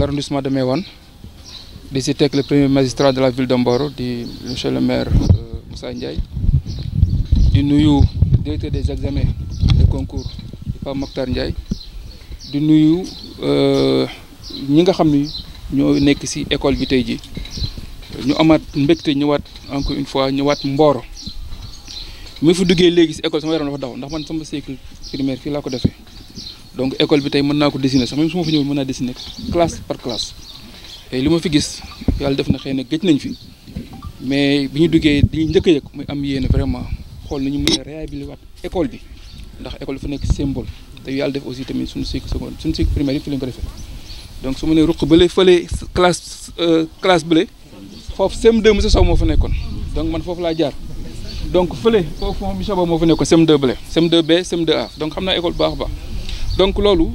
l'arrondissement de Meouane, d'ici avec le premier magistrat de la ville de Mboro, monsieur le maire Moussa Ndiaye, du nuyu directeur des examens et concours Pape Mokhtar Ndiaye, du nuyu ñi nga xam ni ñoo nekk ci école bi tey ji ñu amaat mbégte ñëwaat encore une fois ñëwaat Mboro mi fu duggee léegi ci école sama yaram dafa daw ndax man sama cycle primaire fii laa ko defee donc école bi tey mën naa ko dessiner sax même su ma fa ñëwul mën naa dessiner classe par classe et li ma fi gis yàlla def na xëy na gëj nañ fi mais bi ñu duggee di njëkk a yëg muy am yéene vraiment xool nañu mën a réhabiliter waat école bi ndax école dafa nekk symbole te yàlla def aussi tamit suñu cycle secondaire suñu cycle primaire yëpp fi lañ ko defee donc su ma nee ruq bële fële classe bële foofu CM2 monsieur Sow moo fa nekkoon donc man foofu laa jaar donc fële foofu moom monsieur Sow moo fa nekkoon CM2 bële CM2B CM2A donc xam naa école baax a baax donc loolu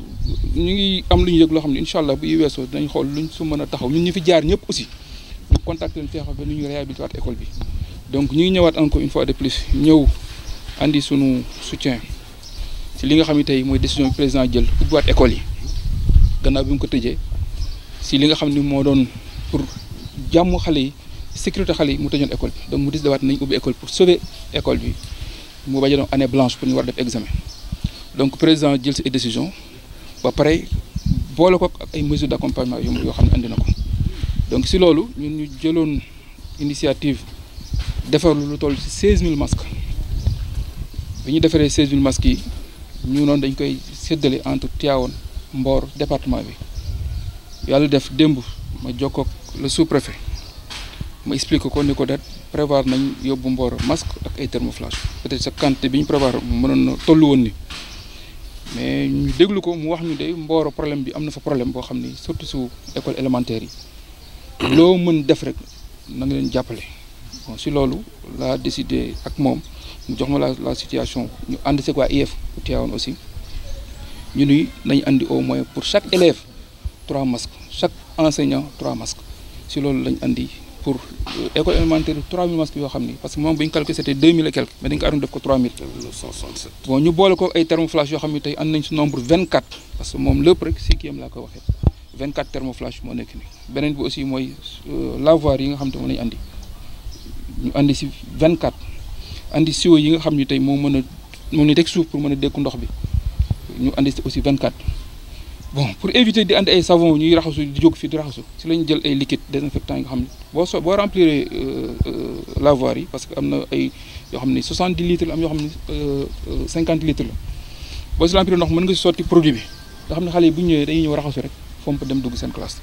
ñu ngi am lu ñu yëg loo xam ne incha allah bu yi weesoo dinañ xool luñ su mën a taxaw ñun ñu fi jaar ñëpp aussi ñu contacté leen fexe ba nu ñu réhabilité waat école bi donc ñu ngi ñëwaat encore une fois de plus ñëw andi sunu soutien ci li nga xam ne tey mooy décision président jël ubbiwaat école yi gannaaw bi mu ko tëjee si li nga xam ne moo doon pour jàmm xale yi sécurité xale yi mu tëjoon école bi donc mu décidé waat nañ ubbi école pour sauver école bi mu bañ a doon année blanche pour ñu war def examen donc président jël si ay décision ba pare boole ko ak ay mesures d'accompagnement yoo xam ne andi na ko donc si loolu ñun ñu jëloon initiative defar lu toll ci 16000 masques bi ñu defaree 16000 masques yi ñu noonu dañ koy séddale entre Tivaouane Mboro département bi yàlla def démb ma jokkoo ak le sous-préfet ma expliqué ko ni ko dat prévoir nañ yóbbu Mboro masque ak ay thermoflash peut-être sa quantité bi ñu prévoir mënoon na tollu woon ni mais ñu déglu ko mu wax ñu de Mboro problème bi am na fa problème boo xam ni surtout su école élémentaire yi loo mën def rek na nga leen jàppale bon si loolu laa décidé ak moom mu jox ma la situation ñu ànd si waa IEF bu Tivaouane aussi ñu ni nañ andi au moins pour chaque élève 3 masques chaque enseignant 3 masques si loolu lañ andi pour école élémentaire 3000 masques yoo xam ni parce que moom bu ñu calculé c'était 2000 et quelques mais dañ ko aroon def ko 3000. 1967. bon ñu boole ko ay thermoflash yoo xam ni tey ànd nañ si nombre 24 parce que moom lépp rek si kii am laa ko waxee 24 thermoflash moo nekk nii beneen bi aussi mooy lavoir yi nga xam te moom lañ andi ñu andi si 24 andi siwo yi nga xam ni tey moom la teg suuf pour mën a dékku ndox bi ñu andi si aussi 24. bon pour éviter di andi ay savon ñuy raxasu di jóg fii di raxasu si lañu jël ay liquide désinfectant yi nga xam ne boo remplir lavoir yi parce que am na ay yoo xam ne 70 litres la am yoo xam ne 50 litres la boo si remplir ndox mën nga si sotti produit bi nga xam ne xale yi bu ñu ñëwee dañuy ñëw raxasu rek fomp dem dugg seen classe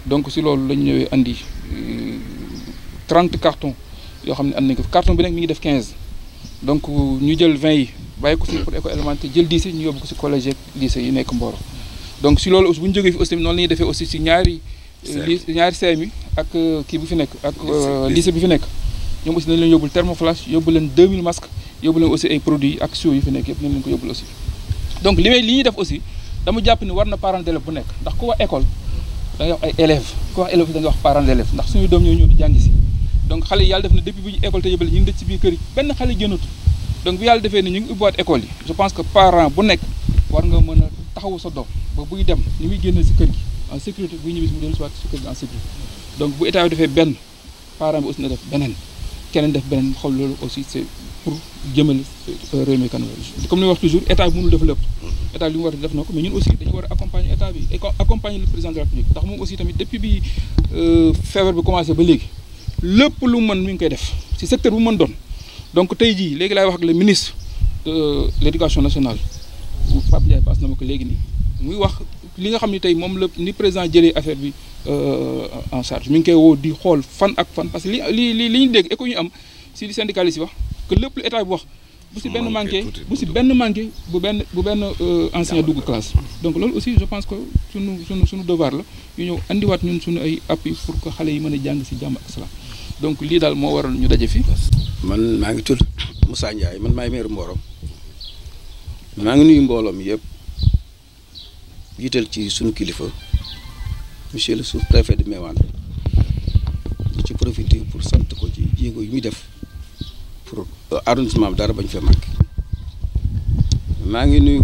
donc si loolu lañu ñëwee andi 30 cartons yoo xam ne andi nañ ko carton bi nag mi ngi def 15 donc ñu jël 20 yi bàyyi ko si pour école élémentaire jël 10 yi ñu yóbbu ko si collège ak lycée yi nekk Mboro donc si loolu aussi bu ñu jógee fi aussi noonu la ñuy defee aussi si ñaari CM yi ak kii bu fi nekk ak lycée bi fi nekk ñoom aussi nañ leen yóbbul thermoflash yóbbu leen 2000 masques yóbbu leen aussi ay produits ak siwo yi fi nekk yëpp nañ leen ko yóbbul aussi donc li ñuy def aussi dama jàpp ni war na parent d'élève bu nekk ndax ku wax école da ngay wax ay élèves ku wax élève da ngay wax parent d'élève ndax suñu doom ñoo ñëw di jàngi si donc xale yi yàlla def na depuis bu ñu école te yëbale ñu ngi dëj si biir kër yi benn xale génnatu donc bi yàlla defee ne ñu ngi ubbiwaat école yi je pense que parent bu nekk war nga mën a taxawu sa doom ba buy dem ni muy génne si kër gi en sécurité buy ñibbi si mu dellu si waat si kër gi en sécurité donc bu état bi defee benn parent bi aussi na def beneen keneen def beneen xool loolu aussi c'est pour jëmale réew mi kanam comme ni wax toujours état bi mënul def lépp état li mu war a def na ko mais ñun aussi dañu war a accompagner état bi accompagner le président de la République ndax moom aussi tamit depuis bi feebar bi commencé ba léegi lépp lu mën mi ngi koy def si secteur bu mën doon donc tey jii léegi laay wax ak le ministre de l'éducation nationale Pape Ndiaye passe na ma ko léegi nii muy wax li nga xam ni tey moom la ni président jëlee affaire bi en charge mi ngi koy woo di xool fan ak fan parce que li ñu dégg écho ñu am si li syndicaliste yi wax que lépp lu état bi wax bu si benn manqué bu benn enseignant dugg classe donc loolu aussi je pense que suñu devoir la ñu ñëw andiwaat ñun suñu ay appui pour que xale yi mën a jàng si jàmm ak salaam donc lii daal moo waral ñu daje fi. man maa ngi tudd Moussa Ndiaye man maay maire Mboro maa ngi nuyu mbooloo mi yëpp jiital ci sunu kilifa monsieur le sous-préfet de Meouane di ci profiter pour sant ko ci jéego yu muy def pour arrondissement bi dara bañ fee manqué maa ngi nuyu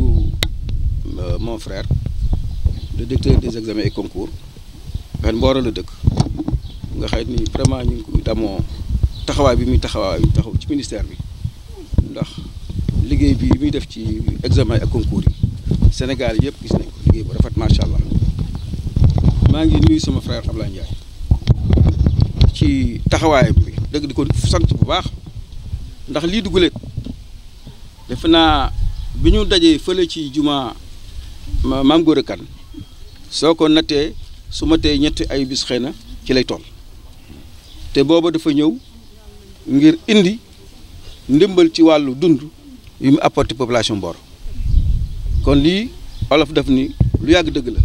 mon frère le directeur des examens et concours fen Mboro la dëkk nga xëy ni vraiment ñu ngi ko damoo taxawaay bi muy taxaw ci ministère bi ndax liggéey bi muy def ci examen ak concours yi Sénégal yëpp gis nañ ko liggéey bu rafet macha allah maa ngi nuyu sama frère Ablaye Ndiaye ci taxawaayam bi dëgg di ko sant bu baax ndax lii duguleet defe naa bi ñu dajee fële ci juma maam Gora Kane soo ko nattee su ma tee ñetti ay bis xëy na ci lay toll te booba dafa ñëw ngir indi ndimbal ci wàllu dund yu mu apporté population Mboro kon lii olof daf ni lu yàgg dëgg la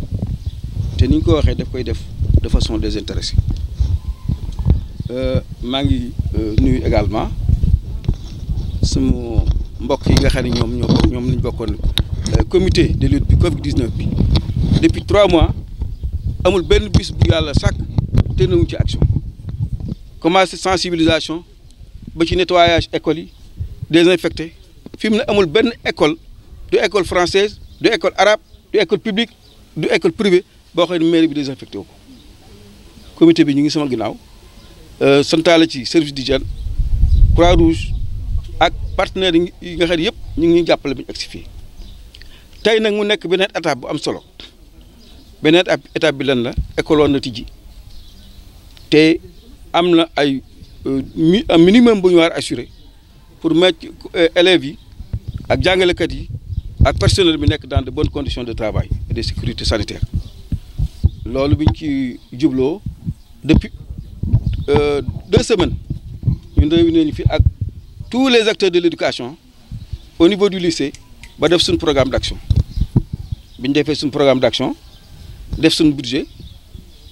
te ni ñu ko waxee daf koy def de façon désintéressée maa ngi nuyu également sama mbokk yi nga xam ne ñoom lañ bokkoon comité de lutte bi Covid-19 bi depuis 3 mois amul benn bis bu yàlla sàkk te nawuñ ci action commencé sensibilisation ba ci nettoyage écoles yi désinfecté fi mu ne amul benn école du école française du école arabe du école publique du école privée boo xam ne mairie bi désinfecté wu ko comité bi ñu ngi sama ginnaaw santaale ci service d'hygiène Croix-Rouge ak partenaires yi nga xam ne yëpp ñu ngi ñuy jàppale bi ñu agsi fii tey nag mu nekk beneen étape bu am solo beneen étape bi lan la école woon na tijji te am na ay un minimum bu ñu war a assurer pour mettre élèves yi ak jàngalekat yi ak personnel bi nekk dans de bonnes conditions de travail et de sécurité sanitaire loolu bi ñu ci jubloo depuis 2 semaines ñun réunir ñu fi ak tous les acteurs de l'éducation au niveau du lycée ba def suñ programme d'action bi ñu defee suñ programme d'action def suñ budget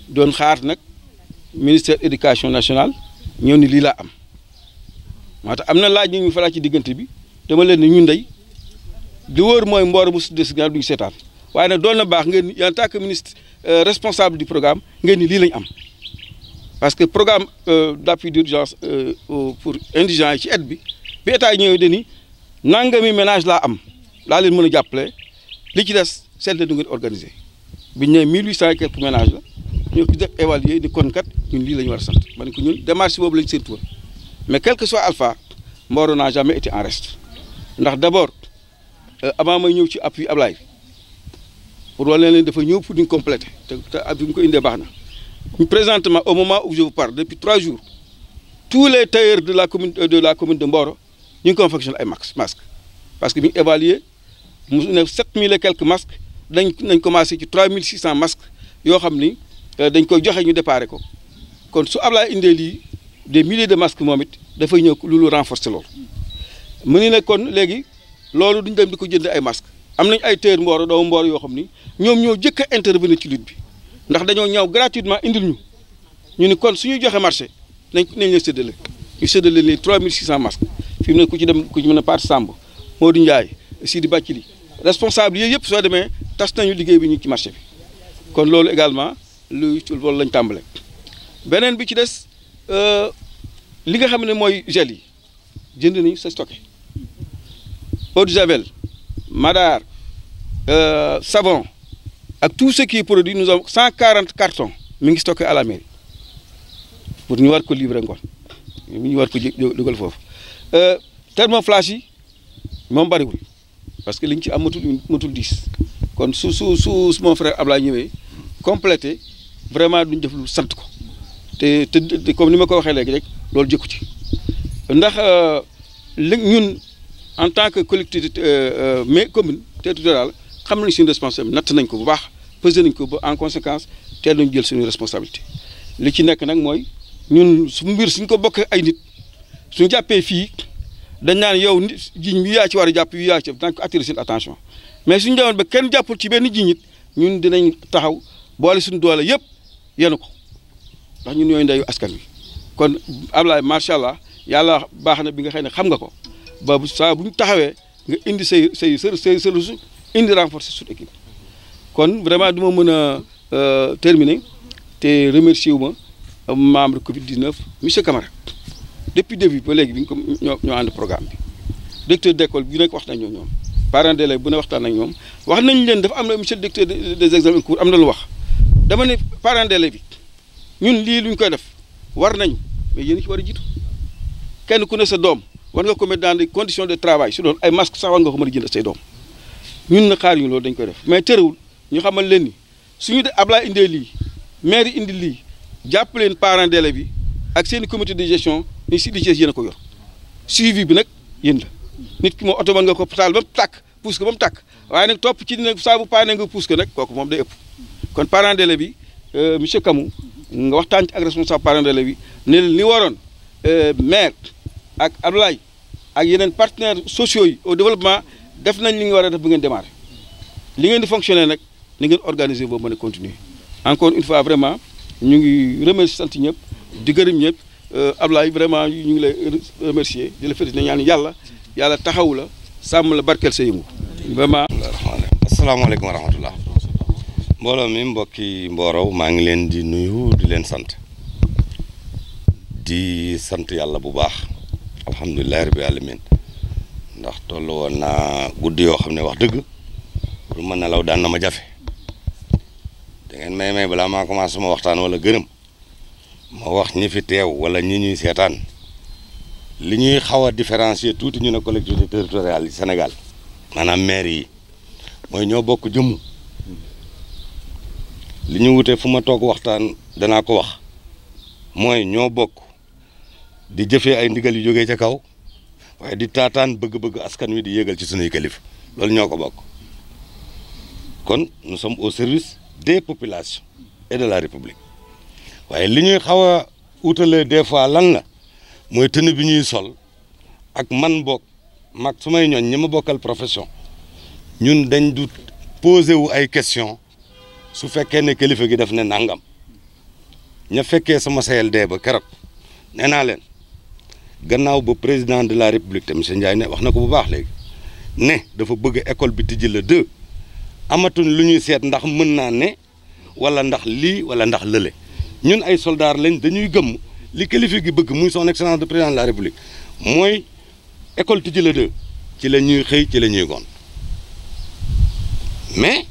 doon xaar nag ministère éducation nationale ñëw ni lii laa am moo tax am na laaj ñu fa laaj ci diggante bi dama leen ni ñun dey li wóor mooy Mboro bu su des duñu seetaan waaye nag doon na baax ngeen en tant que ministre responsable du programme ngeen ni lii lañ am parce que programme d'appui d'urgence pour indigents yi ci aide bi état yi ñëwee dañuy nangami ménage laa am laa leen mën a jàppale li ci des seet la du ngeen organiser biñ ne 1800 et quelques ménages la ñoo ko def évaluer ni kon kat ñun lii la ñu war a sant ma ne ko ñun démarche boobu lañ séntu woon mais quel que soit alpha Mboro n'a jamais été en reste ndax d'abord avant may ñëw ci appui Ablaye pour wala leen dafa ñëw pour ñu compléter te bi mu ko indee baax na présentement au moment où je vous parle depuis 3 jours tous les tailleurs de la commune de Mboro ñu ngi confectionné ay masques parce que bi ñu évalué mu ne 7000 et quelques masques nañ commencé ci 3600 masques yoo xam ni dañ koy joxe ñu déparé ko kon su Ablaye indee lii des milliers de masques moom it dafay ñëw lu renforcer loolu mu ni ne kon léegi loolu duñ dem di ko jënd ay masques am nañ ay tailleurs Mboro doomu Mboro yoo xam ni ñoom ñoo jëkk a intervenir ci lutte bi ndax dañoo ñëw gratuitement indil ñu ni kon suñuy joxe marché nañ leen séddale ñu séddale les 3600 masques fi mu ne ku ci dem ku ci mën a Paate Samb Modou Ndiaye Sidi Bathily responsable yooyu yëpp soo demee tas nañu liggéey bi ñu ci marché bi kon loolu également loolu lañ tàmbale beneen bi ci des li nga xam ne mooy gel yi jënd nañu sa stocké eau de javel madar savon ak tout ce qui est produit nous avons 140 cartons mi ngi stocké à la mairie pour ñu war ko livrer ngoon ñu war ko dugal foofu thermoflash yi moom bariwul parce que liñ ci am matul 10 kon su mon frère Ablaye ñëwee complété vraiment duñ def lu sant ko te comme ni ma ko waxee léegi rek loolu jëkku ci ndax ñun en tant que collectivité mais commune territoriale xam nañ suñu responsabilité natt nañ ko bu baax pesé nañ ko ba en conséquence teel nañ jël suñu responsabilité li ci nekk nag mooy ñun su mbir suñ ko bokkee ay nit suñu jàppee fii dañ naan yow nit jiñ bi yaa ci war a jàpp yaa ci dañ ko attirer seen attention mais suñu demoon ba kenn jàppul ci benn jiñ it ñun dinañ taxaw boole suñu doole yëpp yenu ko ndax ñun ñooy ndeyu askan wi kon Ablaye macha allah yàlla baax na bi nga xam ne xam nga ko ba saa bu ñu taxawee nga indi say solution indi renforcer suñu équipe kon vraiment du ma mën a terminer te remercier wu ma membre Covid-19 monsieur Camara depuis début ba léegi bi ñu ko ñoo ànd programme bi directeur d'école bi nekk wax nañ ñoom parents d'élèves bu ne waxtaan ak ñoom wax nañ leen dafa am na monsieur le directeur des examens cours am na lu wax dama ne parents d'élèves bi ñun lii luñ koy def war nañu mais yéen ci war a jiitu kenn ku ne sa doom war nga ko mettre dans des conditions de travail su doon ay masque sax war nga ko mën a jënd say doom ñun na xaar ñu loolu dañ koy def mais terewul ñu xamal leen ni suñu de Ablaye indee lii maire yi indi lii jàpp leen parents d'élèves bi ak seen comité de gestion ni si di yéen a ko yor suivi bi nag yéen la nit ki moo oto mën nga ko taal ba mu tàkk pousse ko ba mu tàkk waaye nag topp ci nag saa bu paane nga pousse ko nag kooku moom day ëpp kon parents d'élèves bi monsieur Kamou nga waxtaan ci ak responsable parents d'élèves bi ne li waroon maire ak Ablaye ak yeneen partenaires sociaux yi au développement def nañ li nga war a def bu ngeen démarrer li ngeen di fonctionner nag ni ngeen organiser boobu mën a continuer encore une fois vraiment ñu ngi remercier sant ñëpp di gërëm ñëpp Ablaye vraiment ñu ngi lay remercier di la féliciter ñaan yàlla taxawu la sàmm la barkeel sa yëngu vraiment. asalaamaaleykum wa rahmatullah mbooloo mi mbokki Mboro maa ngi leen di nuyu di leen sant yàlla bu baax alhamdulilah rabbil alamin ndax toll woon naa guddi yoo xam ne wax dëgg pour ma nelaw daan na ma jafe da ngeen may balaa maa commencé sama waxtaan wala gërëm ma wax ñi fi teew wala ñi ñuy seetaan li ñuy xaw a différencier tuuti ñu ne collectivité territoriale yi Sénégal maanaam maire yi mooy ñoo bokk jëmm li ñu wute fu ma toog waxtaan danaa ko wax mooy ñoo bokk di jëfee ay ndigal yu jógee ca kaw waaye di taataan bëgg-bëgg askan wi di yéegal ci sunuy kilifa loolu ñoo ko bokk kon nous sommes au service des populations et de la République waaye li ñuy xaw a utale des fois lan la mooy tenue bi ñuy sol ak man bokk mag su may ñooñ ñi ma bokkal profession ñun dañ du posé wu ay question su fekkee ne kilifa gi def ne nangam ña fekkee sama CLD ba keroog nee naa leen gannaaw ba président de la république te monsieur Ndiaye ne wax na ko bu baax léegi ne dafa bëgg école bi tijji le 2 amatuñ lu ñuy seet ndax mën naa ne wala ndax lii wala ndax lële ñun ay soldats lañ dañuy gëmm li kilifa gi bëgg muy son excellence de président de la république mooy école tijji le 2 ci la ñuy xëy ci la ñuy gont mais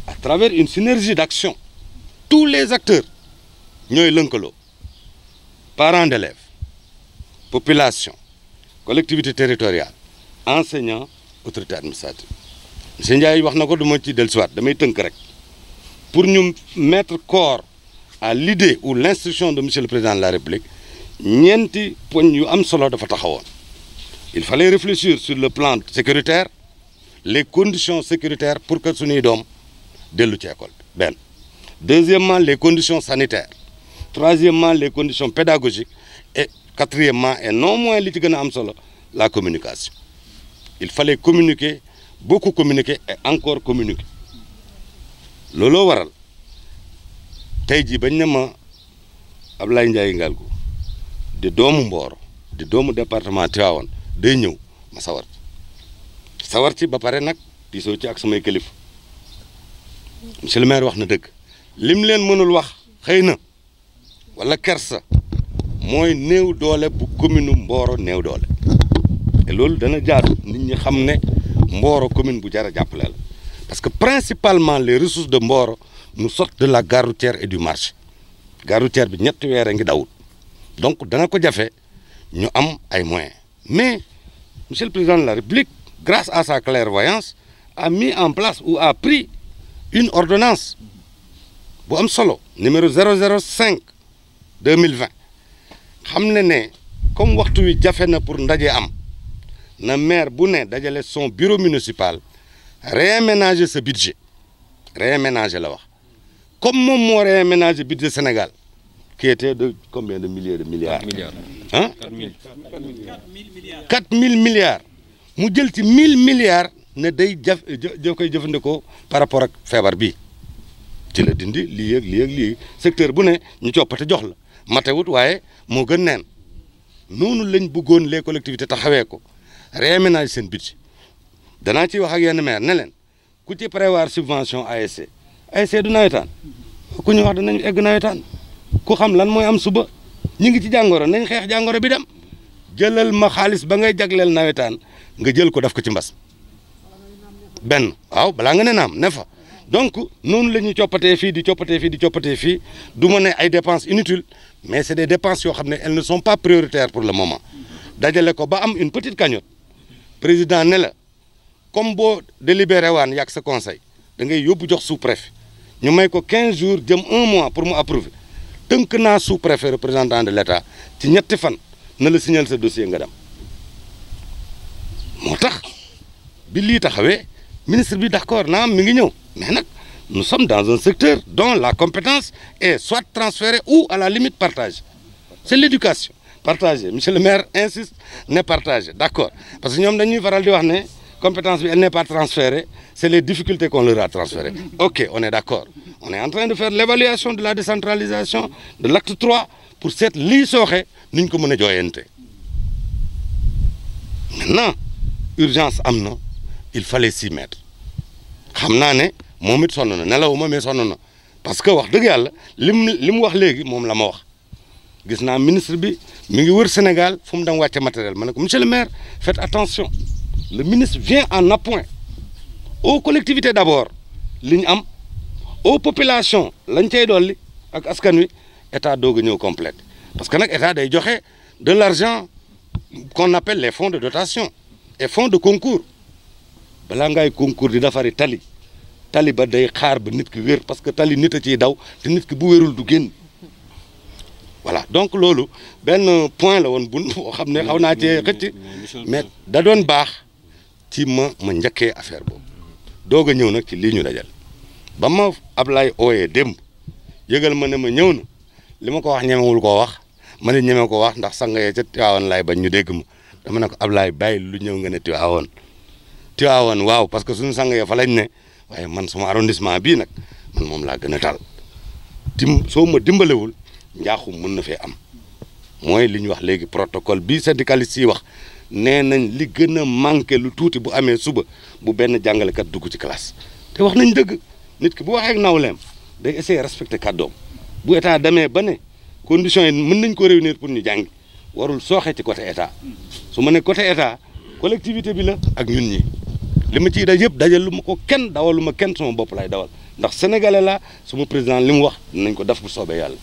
à travers une synergie d'action tous les acteurs ñooy lënkaloo parents d'élèves population collectivité territoriale enseignants autorité administrative monsieur Ndiaye wax na ko du ma ci dellusiwaat damay tënk rek pour ñu mettre corps à l'idée ou l'instruction de monsieur le président de la République ñeenti poñ yu am solo dafa taxawoon il fallait réfléchir sur le plan sécuritaire les conditions sécuritaires pour que suñuy doom dellu ci école bi benn deuxièmement les conditions sanitaires troisièmement les conditions pédagogiques et quatrièmement et non moins li ci gën a am solo la communication il fallait communiquer beaucoup communiquer et encore communiquer looloo waral tey jii bañ ne ma Ablaye Ndiaye Ngalgou di doomu Mboro di doomu département Tivaouane day ñëw ma sawar ci ba pare nag diisoo ci ak samay kilifa monsieur le maire wax na dëgg lim leen mënul wax xëy na wala kersa mooy néew doole bu commune Mboro néew doole et loolu dana jaadu nit ñi xam ne Mboro commune bu jar a jàppale la parce que principalement les ressources de Mboro nous sortent de la gare routière et du marché gare routière bi ñetti weer a ngi dawul donc dana ko jafe ñu am ay moyens mais monsieur le président de la République grâce à sa clairvoyance a mis en place ou a pris une ordonnance bu am solo numéro 005 2020 xam ne comme waxtu wi jafe na pour ndaje am na maire bu ne dajale son bureau municipal réaménager ce budget réaménager la wax comme moom moo réaménager budget Sénégal qui était de combien de milliers de milliards hein 4000 milliards mu jël ci 1000 milliards ne day koy jëfandikoo par rapport ak feebar bi ci la dindi lii ak lii ak lii secteur bu ne ñu coppate jox la matewut waaye moo gën neen noonu lañ bëggoon les collectivités taxawee ko réaménager seen budget danaa ciy wax ak yenn maire ne leen ku ci prévoir subvention ASC du nawetaan ku ñu wax danañ egg nawetaan ku xam lan mooy am suba ñi ngi ci jàngoro nañ xeex jàngoro bi dem jëlal ma xaalis ba ngay jagleel nawetaan nga jël ko def ko ci mbas benn waaw balaa nga ne naam ne fa donc noonu la ñuy coppatee fii di coppatee fii di coppatee fii du ma ne ay dépenses inutiles mais c'est des dépenses yoo xam ne elles ne sont pas prioritaires pour le moment dajale ko ba am une petite cagnotte président ne la comme boo délibéré waan yàgg sa conseil da ngay yóbbu jox sous-préfet ñu may ko 15 jours jëm 1 mois pour mu approuver tënk naa sous-préfet représentant de l'État ci ñetti fan na la signal sa dossier nga dem moo tax bi lii taxawee ministre bi d'accord naam mi ngi ñëw mais nag nous sommes dans un secteur dont la compétence est soit transférée ou à la limite partagée c'est l'éducation partagée monsieur le maire insiste ne partagée d'accord parce que ñoom dañuy faral di wax ne compétence bi elle n'est pas transférée c'est les difficultés qu'on leur a transférées ok on est d'accord on est en train de faire l'évaluation de la décentralisation de l'acte 3 pour seet lii sooxe ni ñu ko mën a jooyante maintenant urgence am na il fallait s'y mettre xam naa ne moom it sonn na nelawuma mais sonn na parce que wax dëgg yàlla li mu wax léegi moom la ma wax gis naa ministre bi mi ngi wër Sénégal fu mu dem wàcce matériel ma ne ko monsieur le maire faites attention le ministre vient en appoint aux collectivités d'abord li ñu am aux populations lañ cay dolli ak askan wi état doog a ñëw complète parce que nag état day joxe de l'argent qu'on appelle les fonds de dotation et fonds de concours balaa ngay concours di defari tali ba day xaar ba nit ki wér parce que tali nit a ciy daw te nit ki bu wérul du génn voilà donc loolu benn point la woon boo xam ne xaw naa cee xëcc mais da doon baax ci ma njëkkee affaire boobu doog a ñëw nag ci lii ñu dajal ba ma Ablaye ooyee démb yëgal ma ne ma ñëw na li ma ko wax ñemewul koo wax ma ne ñeme ko wax ndax sanga yee ca Tiwaawan laay bañ ñu dégg ma dama ne ko Ablaye bàyyi lu ñëw nga ne Tiwaawan waaw parce que suñu sanga yee fa lañ ne waaye man sama arrondissement bii nag man moom laa gën a tal soo ma dimbalewul njaaxum mën na fee am mooy li ñu wax léegi protocole bi syndicaliste yi wax nee nañ li gën a manqué lu tuuti bu amee suba bu benn jàngalekat dugg ci classe te wax nañ dëgg nit ki bu waxee ak nawleem day essayer respecter kàddoom bu état demee ba ne conditions yi mën nañ ko réunir pour ñu jàngi warul sooxe ci côté état su ma ne côté état collectivité bi la ak ñun ñi li ma ciy daj yëpp dajal lu ma ko kenn dawalu ma kenn sama bopp lay dawal ndax sénégalais la suma président li mu wax dinañ ko def bu soobee yàlla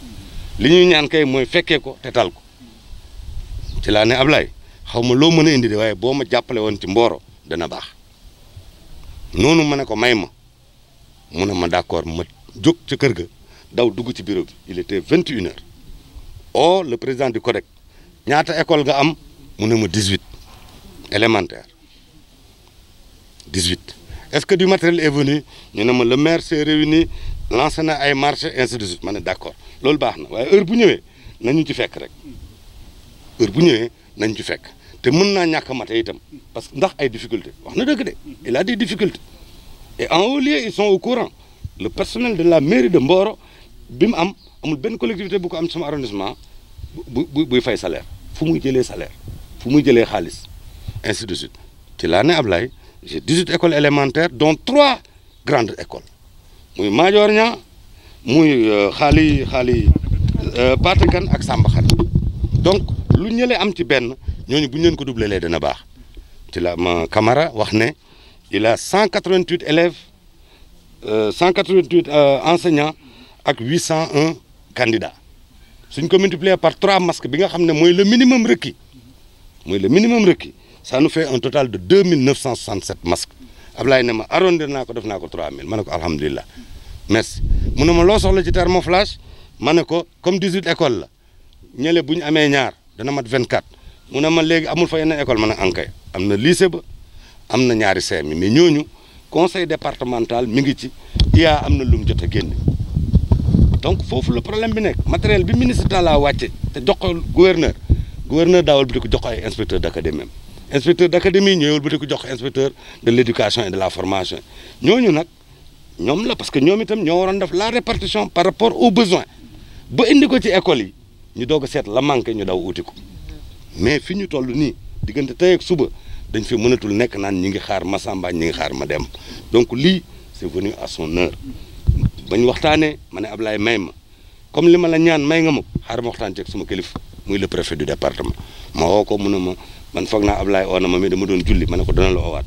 li ñuy ñaan kay mooy fekkee ko te tal ko ci laa ne Ablaye xaw ma loo mën a indi de waaye boo ma jàppale woon ci Mboro dana baax noonu ma ne ko may ma mu ne ma d'accord ma jóg ca kër ga daw dugg ci bureau bi il était 21 heures oh le président du CODEC ñaata école nga am mu ne ma 18 élémentaire 18 est-ce que du matériel est venu ñu ne ma le maire s'est réuni lancé na ay marché ainsi de suite ma ne d'accord loolu baax na waaye heure bu ñëwee nañu ci fekk rek heure bu ñëwee nañ ci fekk te mën naa ñàkk a mate itam parce que ndax ay difficultés wax na dëgg de il a des difficultés et en haut lieu ils sont au courant le personnel de la mairie de Mboro bi mu amul benn collectivité bu ko am sama arrondissement buy fay salaire fu muy jëlee salaire fu muy jëlee xaalis ainsi de suite ci laa ne Ablaye j'ai 18 écoles élémentaires dont 3 grandes écoles muy Madior Niang muy xaali Patakan ak Samba Xari donc lu ñële am ci benn ñooñu bu ñu leen ko doublé dana baax ci la ma Camara wax ne il a 188 élèves 188 enseignants ak 801 candidats suñ ko multiplier par 3 masques bi nga xam ne mooy le minimum requis ça nous fait un total de 2967 masques Ablaye ne ma arrondir naa ko def naa ko 3000 ma ne ko alhamdulilah merci mu ne ma loo soxla ci thermoflash ma ne ko comme 18 écoles la ñële bu ñu amee ñaar dana mat 24 mu ne ma léegi amul fa yeneen école ma ne ankay am na lycée ba am na ñaari CM mais ñooñu conseil départemental mi ngi ci IA am na lu mu jot a génne donc foofu le problème bi nekk matériel bi ministre Talla wàcce te jox ko gouverneur daawal bi di ko jox ko ay inspecteur d'académie même inspecteur d'académie ñëwul bi di ko jox ko inspecteur de l'éducation et de la formation ñooñu nag ñoom la parce que ñoom itam ñoo waroon def la répartition par rapport aux besoins ba indi ko ci école yi ñu doog a seet la manqué ñu daw uti ko mais fi ñu toll nii diggante tey ak suba dañ fi mënatul nekk naan ñi ngi xaar Massamba ñi ngi xaar Mademba donc lii c'est venu à son heure bañ waxtaanee ma ne Ablaye may ma comme li ma la ñaan may nga ma xaar ma waxtaan ceeg suma kilifa muy le préfet du département ma woo ko mu ne ma man foog naa Ablaye oo na ma mais dama doon julli ma ne ko dana la oowaat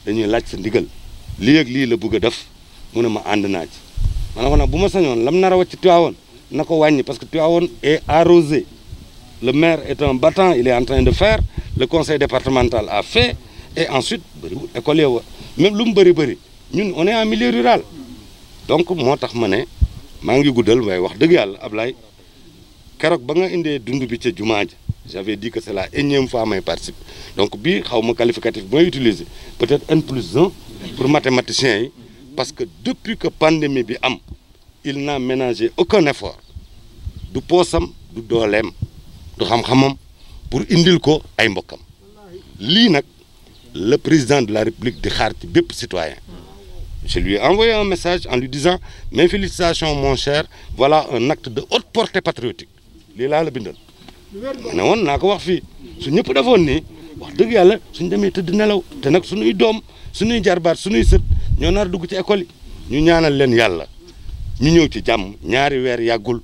dañuy laaj sa ndigal lii ak lii la bëgg a def mu ne ma ànd naa ci ma ne ko nag bu ma sañoon lam nar a wàcc Tivaouane na ko wàññi parce que Tivaouane est arrosé. Le maire est un battant, il est en train de faire, le conseil départemental a fait, et ensuite, même lu mu bëri bëri ñun on est en milieu rural. Donc moo tax ma ne maa ngi guddal waaye wax dëgg yàlla Ablaye keroog ba nga indee dund bi ca jumaa ja j'avais dit que c'est la énième fois may participe donc bii xaw ma qualificatif bi may utiliser peut-être N+1 pour mathématiciens yi parce que depuis que pandémie bi am il n'a ménagé aucun effort du poosam du dooleem du xam-xamam pour indil ko ay mbokkam lii nag le président de la République di xaar ci bépp citoyen je lui ai envoyé un message en lui disant mes félicitations mon cher voilà un acte de haute portée patriotique lii laa la bindal ma ne woon naa ko wax fii su ñëpp defoon nii wax dëgg yàlla suñ demee tëdd nelaw te nag suñuy doom suñuy jarbaat suñuy sët ñoo nar dugg ci école yi ñu ñaanal leen yàlla ñu ñëw ci jàmm ñaari weer yàggul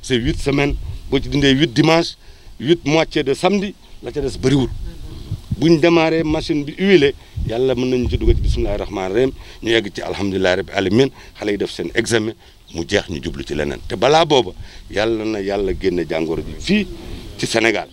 c'est 8 semaines boo ci dindee 8 dimanche 8 moitié de samedi la ca des bëriwul buñ démarré machine bi huilé yàlla mën nañu ci dugg ci bismillahi rahmaani rahim ñu yegg ci alhamdulillahi rabbi alamin xale yi def seen examen mu jeex ñu jublu ci leneen te balaa booba yàlla na yàlla génne jàngoro ji fii ci Sénégal